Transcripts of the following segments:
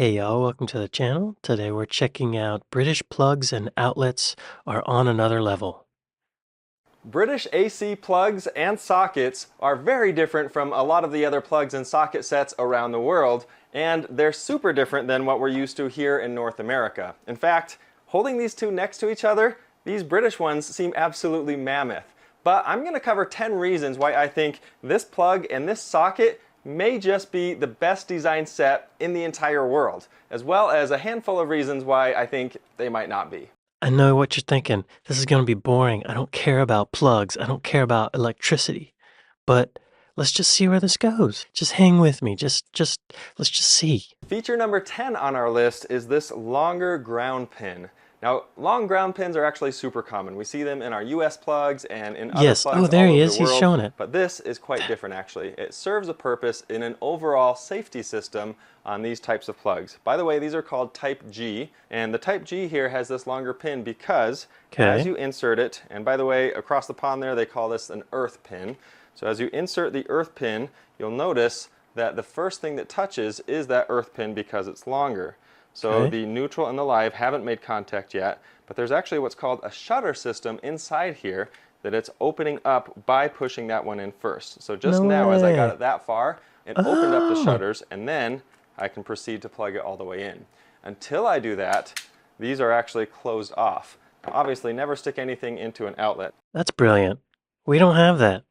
Hey y'all, welcome to the channel. Today we're checking out British plugs and outlets are on another level. British AC plugs and sockets are very different from a lot of the other plugs and socket sets around the world, and they're super different than what we're used to here in North America. In fact, holding these two next to each other, these British ones seem absolutely mammoth. But I'm going to cover 10 reasons why I think this plug and this socket may just be the best design set in the entire world, as well as a handful of reasons why I think they might not be. I know what you're thinking. This is going to be boring. I don't care about plugs. I don't care about electricity. But let's just see where this goes. Just hang with me. Let's just see. Feature number 10 on our list is this longer ground pin. Now, long ground pins are actually super common. We see them in our US plugs and in other Yes. plugs Oh, there all he over is. the He's world. showing it. But this is quite different actually. It serves a purpose in an overall safety system on these types of plugs. By the way, these are called Type G, and the Type G here has this longer pin because as you insert it, and by the way, across the pond there they call this an earth pin. So as you insert the earth pin, you'll notice that the first thing that touches is that earth pin because it's longer. So the neutral and the live haven't made contact yet, but there's actually what's called a shutter system inside here that it's opening up by pushing that one in first. So just now, as I got it that far, it opened up the shutters, and then I can proceed to plug it all the way in. Until I do that, these are actually closed off. Now, obviously, never stick anything into an outlet. That's brilliant. We don't have that.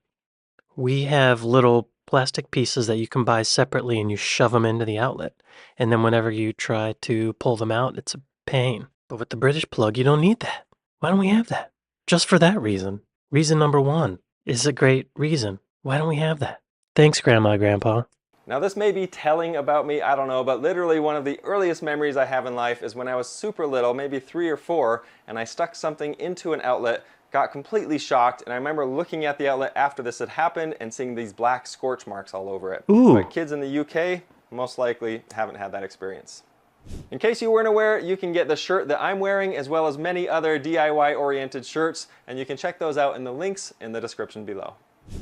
We have little plastic pieces that you can buy separately and you shove them into the outlet. And then whenever you try to pull them out, it's a pain. But with the British plug, you don't need that. Why don't we have that? Just for that reason. Reason number one is a great reason. Why don't we have that? Thanks, Grandma, Grandpa. Now this may be telling about me, I don't know, but literally one of the earliest memories I have in life is when I was super little, maybe 3 or 4, and I stuck something into an outlet, got completely shocked, and I remember looking at the outlet after this had happened and seeing these black scorch marks all over it. Ooh. But kids in the UK most likely haven't had that experience. In case you weren't aware, you can get the shirt that I'm wearing as well as many other DIY oriented shirts, and you can check those out in the links in the description below.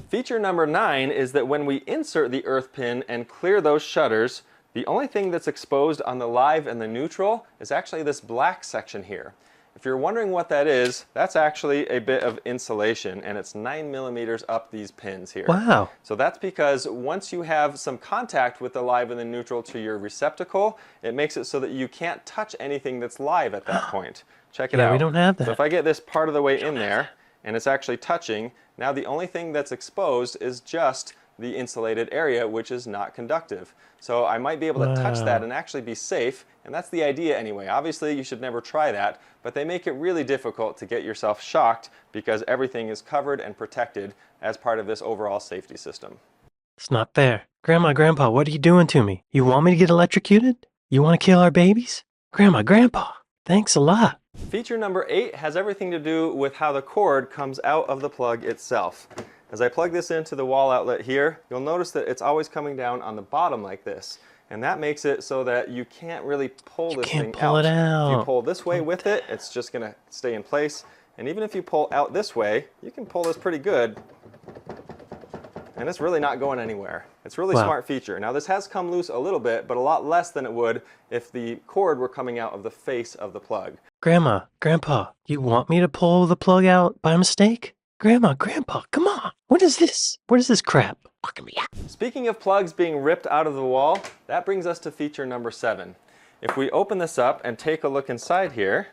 Feature number 9 is that when we insert the earth pin and clear those shutters, the only thing that's exposed on the live and the neutral is actually this black section here. If you're wondering what that is, that's actually a bit of insulation, and it's 9 millimeters up these pins here. Wow. So that's because once you have some contact with the live and the neutral to your receptacle, it makes it so that you can't touch anything that's live at that point. Check it out. Yeah, we don't have that. So if I get this part of the way in there, and it's actually touching, now the only thing that's exposed is just the insulated area, which is not conductive. So I might be able to touch that and actually be safe, and that's the idea anyway. Obviously you should never try that, but they make it really difficult to get yourself shocked because everything is covered and protected as part of this overall safety system. It's not fair. Grandma, Grandpa, what are you doing to me? You want me to get electrocuted? You want to kill our babies? Grandma, Grandpa, thanks a lot. Feature number 8 has everything to do with how the cord comes out of the plug itself. As I plug this into the wall outlet here, you'll notice that it's always coming down on the bottom like this. And that makes it so that you can't really pull this thing out. You can't pull it out. If you pull this way with it, it's just going to stay in place. And even if you pull out this way, you can pull this pretty good. And it's really not going anywhere. It's a really smart feature. Now this has come loose a little bit, but a lot less than it would if the cord were coming out of the face of the plug. Grandma, Grandpa, you want me to pull the plug out by mistake? Grandma, Grandpa, come on. What is this? What is this crap? Speaking of plugs being ripped out of the wall, that brings us to feature number 7. If we open this up and take a look inside here,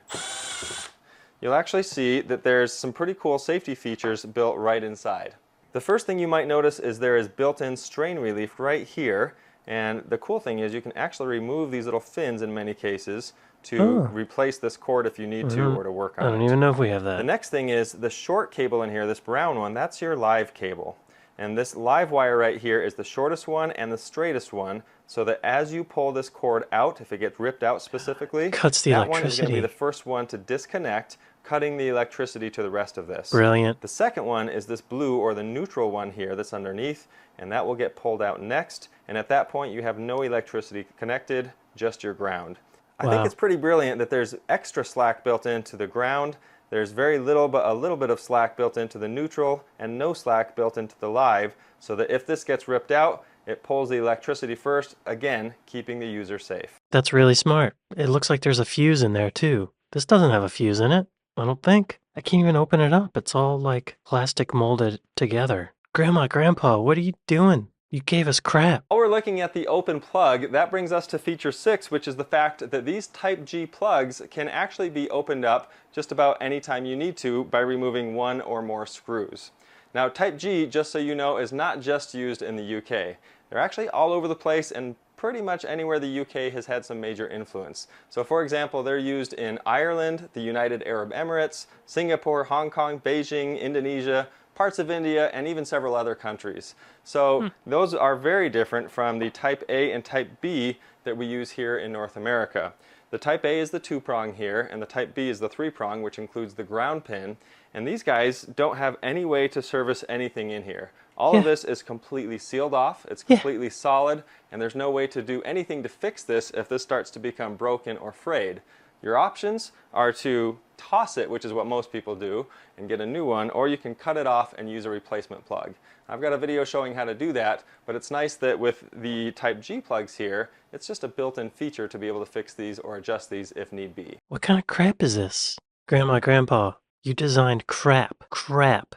you'll actually see that there's some pretty cool safety features built right inside. The first thing you might notice is there is built-in strain relief right here, and the cool thing is you can actually remove these little fins in many cases to replace this cord if you need to or to work on it. I don't even know if we have that. The next thing is the short cable in here, this brown one, that's your live cable. And this live wire right here is the shortest one and the straightest one, so that as you pull this cord out, if it gets ripped out specifically, cuts the that one is going electricity. to be the first one to disconnect, cutting the electricity to the rest of this. Brilliant. The second one is this blue or the neutral one here that's underneath, and that will get pulled out next, and at that point you have no electricity connected, just your ground. I think it's pretty brilliant that there's extra slack built into the ground. There's very little, but a little bit of slack built into the neutral and no slack built into the live, so that if this gets ripped out, It pulls the electricity first, again, keeping the user safe. That's really smart. It looks like there's a fuse in there too. This doesn't have a fuse in it, I don't think. I can't even open it up. It's all like plastic molded together. Grandma, Grandpa, what are you doing? You gave us crap. While we're looking at the open plug, that brings us to feature 6, which is the fact that these Type G plugs can actually be opened up just about any time you need to by removing one or more screws. Now, Type G, just so you know, is not just used in the UK. They're actually all over the place and pretty much anywhere the UK has had some major influence. So for example, they're used in Ireland, the United Arab Emirates, Singapore, Hong Kong, Beijing, Indonesia, parts of India, and even several other countries. So those are very different from the Type A and Type B that we use here in North America. The Type A is the 2-prong here, and the Type B is the 3-prong, which includes the ground pin. And these guys don't have any way to service anything in here. All of this is completely sealed off, it's completely solid, and there's no way to do anything to fix this if this starts to become broken or frayed. Your options are to toss it, which is what most people do, and get a new one, or you can cut it off and use a replacement plug. I've got a video showing how to do that, but it's nice that with the Type G plugs here, it's just a built-in feature to be able to fix these or adjust these if need be. What kind of crap is this? Grandma, Grandpa, you designed crap,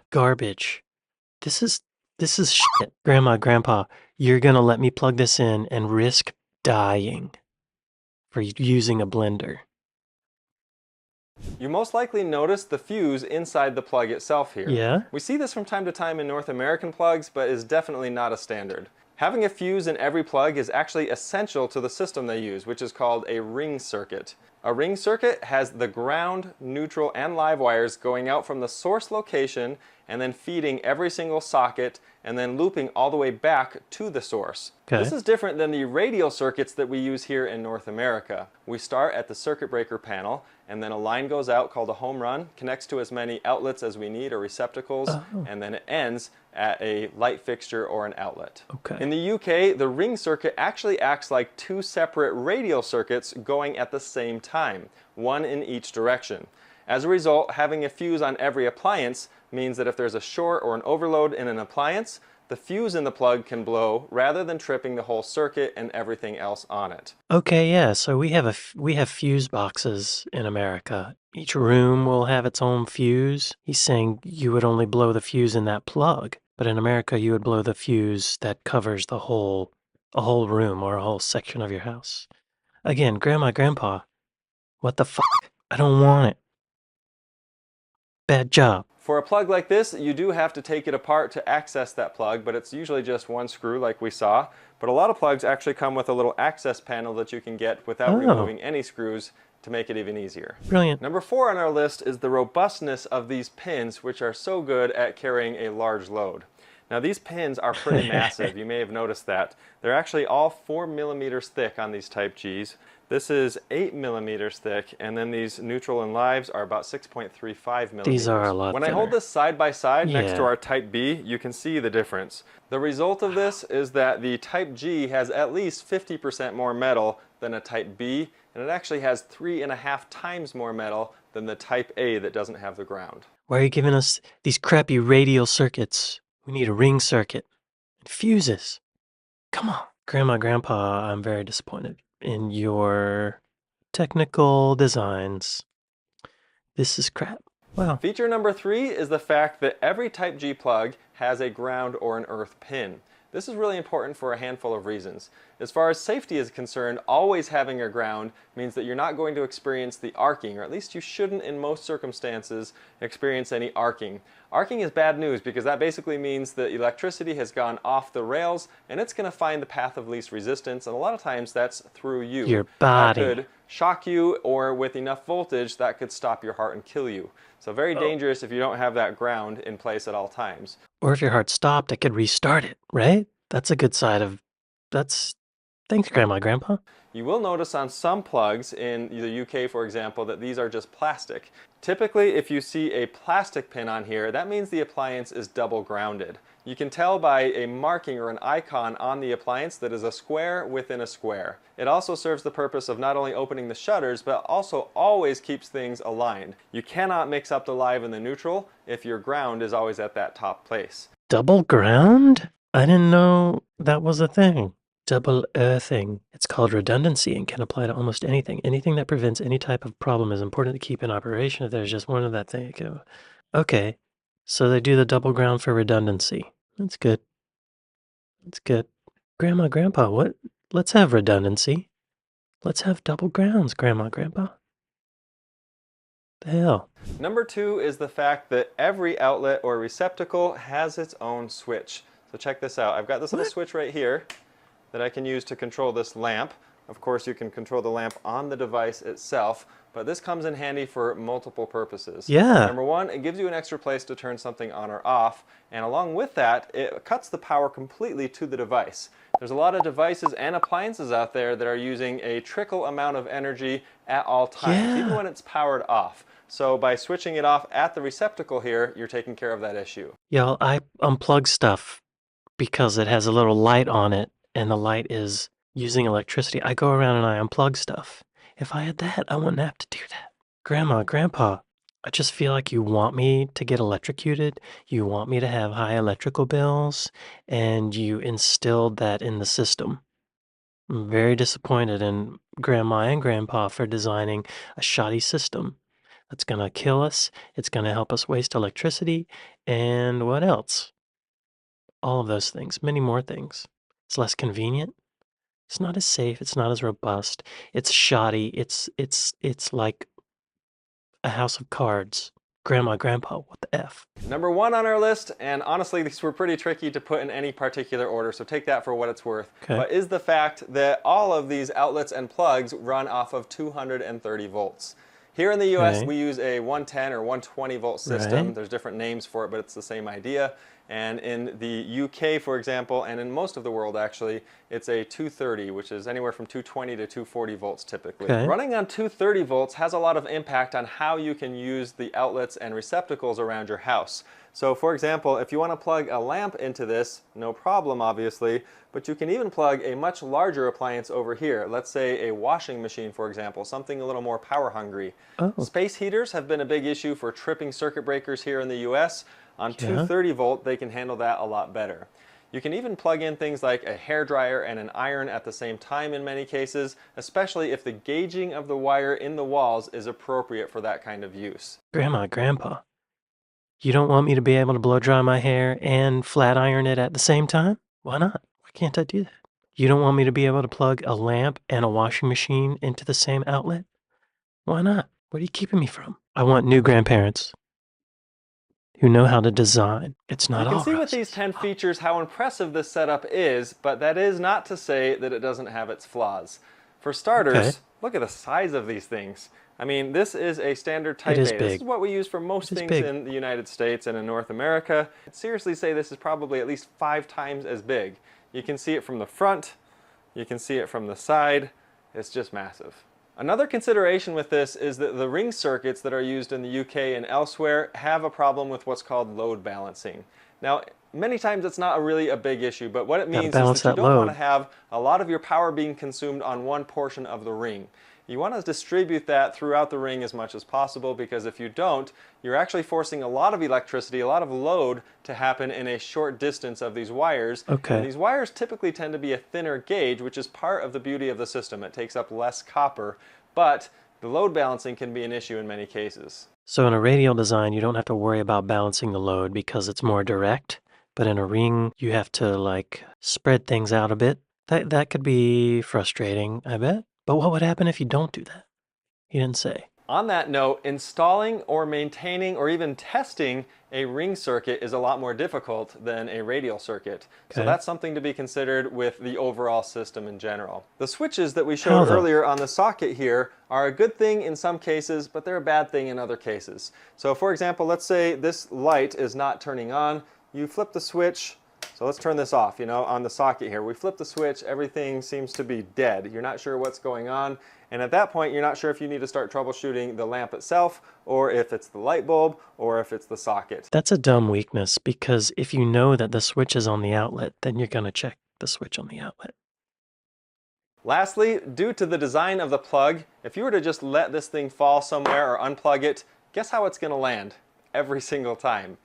garbage. This is shit. Grandma, Grandpa, you're gonna let me plug this in and risk dying for using a blender. You most likely notice the fuse inside the plug itself here. Yeah? We see this from time to time in North American plugs, but is definitely not a standard. Having a fuse in every plug is actually essential to the system they use, which is called a ring circuit. A ring circuit has the ground, neutral, and live wires going out from the source location and then feeding every single socket and then looping all the way back to the source. Okay. This is different than the radial circuits that we use here in North America. We start at the circuit breaker panel, and then a line goes out called a home run, connects to as many outlets as we need or receptacles, and then it ends at a light fixture or an outlet. Okay. In the UK, the ring circuit actually acts like 2 separate radial circuits going at the same time, one in each direction. As a result, having a fuse on every appliance means that if there's a short or an overload in an appliance, the fuse in the plug can blow rather than tripping the whole circuit and everything else on it. Okay, yeah, so we have fuse boxes in America. Each room will have its own fuse. He's saying you would only blow the fuse in that plug, but in America you would blow the fuse that covers a whole room or a whole section of your house. Again, Grandma, Grandpa, what the fuck? I don't want it. Bad job. For a plug like this, you do have to take it apart to access that plug, but it's usually just one screw like we saw. But a lot of plugs actually come with a little access panel that you can get without removing any screws to make it even easier. Brilliant. Number 4 on our list is the robustness of these pins, which are so good at carrying a large load. Now these pins are pretty massive, you may have noticed that. They're actually all 4 millimeters thick on these Type Gs. This is 8 millimeters thick, and then these neutral and lives are about 6.35 millimeters. These are a lot When thinner. I hold this side by side next to our Type B, you can see the difference. The result of this is that the Type G has at least 50% more metal than a Type B, and it actually has 3.5 times more metal than the Type A that doesn't have the ground. Why are you giving us these crappy radial circuits? We need a ring circuit. And fuses. Come on. Grandma, Grandpa, I'm very disappointed in your technical designs. This is crap. Wow. Feature number 3 is the fact that every Type G plug has a ground or an earth pin. This is really important for a handful of reasons. As far as safety is concerned, always having a ground means that you're not going to experience the arcing, or at least you shouldn't in most circumstances experience any arcing. Arcing is bad news because that basically means that electricity has gone off the rails and it's going to find the path of least resistance, and a lot of times that's through you. Your body. That could shock you, or with enough voltage that could stop your heart and kill you. So very dangerous if you don't have that ground in place at all times. Or if your heart stopped, it could restart it, right? That's a good side of... Thanks, Grandma, Grandpa. You will notice on some plugs in the UK, for example, that these are just plastic. Typically, if you see a plastic pin on here, that means the appliance is double grounded. You can tell by a marking or an icon on the appliance that is a square within a square. It also serves the purpose of not only opening the shutters, but also always keeps things aligned. You cannot mix up the live and the neutral if your ground is always at that top place. Double ground? I didn't know that was a thing. Double earthing. It's called redundancy and can apply to almost anything. Anything that prevents any type of problem is important to keep in operation if there's just one of that thing. Okay, so they do the double ground for redundancy. That's good. That's good. Grandma, Grandpa, what? Let's have redundancy. Let's have double grounds, Grandma, Grandpa. The hell? Number 2 is the fact that every outlet or receptacle has its own switch. So check this out. I've got this little What? switch right here that I can use to control this lamp. Of course, you can control the lamp on the device itself, but this comes in handy for multiple purposes. Yeah. Number 1, it gives you an extra place to turn something on or off, and along with that, it cuts the power completely to the device. There's a lot of devices and appliances out there that are using a trickle amount of energy at all times, even Yeah. when it's powered off. So by switching it off at the receptacle here, you're taking care of that issue. Y'all, I unplug stuff because it has a little light on it and the light is using electricity. I go around and I unplug stuff. If I had that, I wouldn't have to do that. Grandma, Grandpa, I just feel like you want me to get electrocuted. You want me to have high electrical bills, and you instilled that in the system. I'm very disappointed in Grandma and Grandpa for designing a shoddy system that's going to kill us. It's going to help us waste electricity. And what else? All of those things, many more things. It's less convenient. It's not as safe. It's not as robust. It's shoddy. It's like a house of cards. Grandma, Grandpa, what the F? Number 1 on our list, and honestly these were pretty tricky to put in any particular order, so take that for what it's worth, Okay. but is the fact that all of these outlets and plugs run off of 230 volts. Here in the US, Right. we use a 110 or 120 volt system. Right. There's different names for it, but it's the same idea. And in the UK, for example, and in most of the world actually, it's a 230, which is anywhere from 220 to 240 volts typically. Okay. Running on 230 volts has a lot of impact on how you can use the outlets and receptacles around your house. So for example, if you want to plug a lamp into this, no problem obviously, but you can even plug a much larger appliance over here. Let's say a washing machine, for example, something a little more power hungry. Oh. Space heaters have been a big issue for tripping circuit breakers here in the US. On Yeah. 230 volt, they can handle that a lot better. You can even plug in things like a hairdryer and an iron at the same time in many cases, especially if the gauging of the wire in the walls is appropriate for that kind of use. Grandma, Grandpa, you don't want me to be able to blow dry my hair and flat iron it at the same time? Why not? Why can't I do that? You don't want me to be able to plug a lamp and a washing machine into the same outlet? Why not? What are you keeping me from? I want new grandparents who know how to design. It's not You can all see with roses. these 10 features how impressive this setup is, but that is not to say that it doesn't have its flaws. For starters, Okay. look at the size of these things. I mean, this is a standard Type It is A. This big. is what we use for most It is things big. in the United States and in North America. I'd seriously say this is probably at least 5 times as big. You can see it from the front, you can see it from the side. It's just massive. Another consideration with this is that the ring circuits that are used in the UK and elsewhere have a problem with what's called load balancing. Now, many times it's not really a big issue, but what it means is balance that you that don't want to load. have a lot of your power being consumed on one portion of the ring. You want to distribute that throughout the ring as much as possible, because if you don't, you're actually forcing a lot of electricity, a lot of load to happen in a short distance of these wires. Okay. And these wires typically tend to be a thinner gauge, which is part of the beauty of the system. It takes up less copper, but the load balancing can be an issue in many cases. So in a radial design, you don't have to worry about balancing the load because it's more direct. But in a ring, you have to like spread things out a bit. That could be frustrating, I bet. But what would happen if you don't do that? He didn't say. On that note, installing or maintaining or even testing a ring circuit is a lot more difficult than a radial circuit. So Okay. that's something to be considered with the overall system in general. The switches that we How showed though? earlier on the socket here are a good thing in some cases, but they're a bad thing in other cases. So for example, let's say this light is not turning on. You flip the switch. So let's turn this off, on the socket here. We flip the switch, everything seems to be dead. You're not sure what's going on. And at that point, you're not sure if you need to start troubleshooting the lamp itself, or if it's the light bulb, or if it's the socket. That's a dumb weakness because if you know that the switch is on the outlet, then you're going to check the switch on the outlet. Lastly, due to the design of the plug, if you were to just let this thing fall somewhere or unplug it, guess how it's going to land every single time?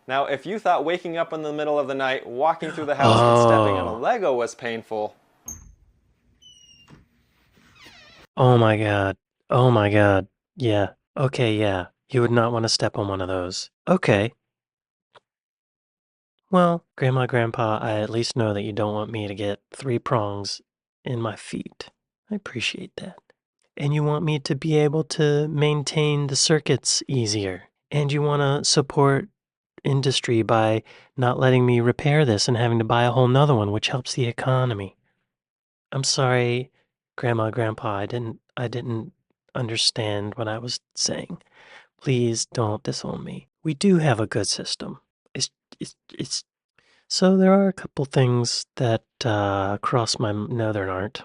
Now, if you thought waking up in the middle of the night, walking through the house, and stepping on a Oh. Lego was painful, Oh my God. Oh my God. Yeah. Okay, yeah. You would not want to step on one of those. Okay. Well, Grandma, Grandpa, I at least know that you don't want me to get 3 prongs in my feet. I appreciate that. And you want me to be able to maintain the circuits easier. And you want to support industry by not letting me repair this and having to buy a whole nother one, which helps the economy. I'm sorry, Grandma, Grandpa, I didn't understand what I was saying. Please don't disown me. We do have a good system. It's so there are a couple things that cross my no, there aren't.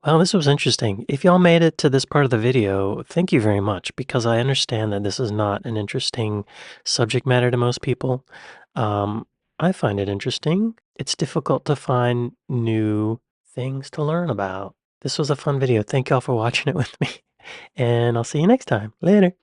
Well, this was interesting. If y'all made it to this part of the video, thank you very much because I understand that this is not an interesting subject matter to most people. Um, I find it interesting. It's difficult to find new things to learn about. This was a fun video. Thank y'all for watching it with me, and I'll see you next time. Later.